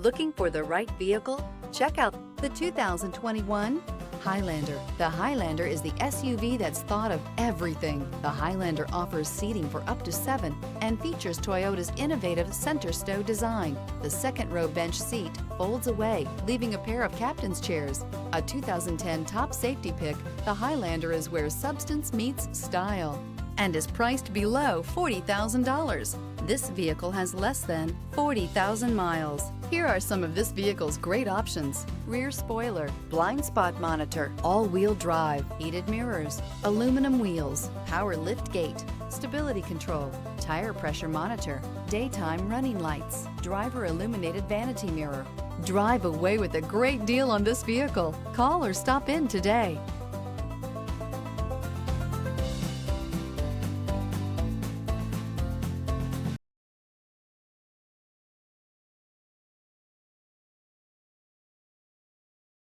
Looking for the right vehicle? Check out the 2021 Highlander. The Highlander is the SUV that's thought of everything. The Highlander offers seating for up to 7 and features Toyota's innovative center stow design. The second row bench seat folds away, leaving a pair of captain's chairs. A 2010 top safety pick, the Highlander is where substance meets style and is priced below $40,000. This vehicle has less than 40,000 miles. Here are some of this vehicle's great options: rear spoiler, blind spot monitor, all-wheel drive, heated mirrors, aluminum wheels, power lift gate, stability control, tire pressure monitor, daytime running lights, driver illuminated vanity mirror. Drive away with a great deal on this vehicle. Call or stop in today.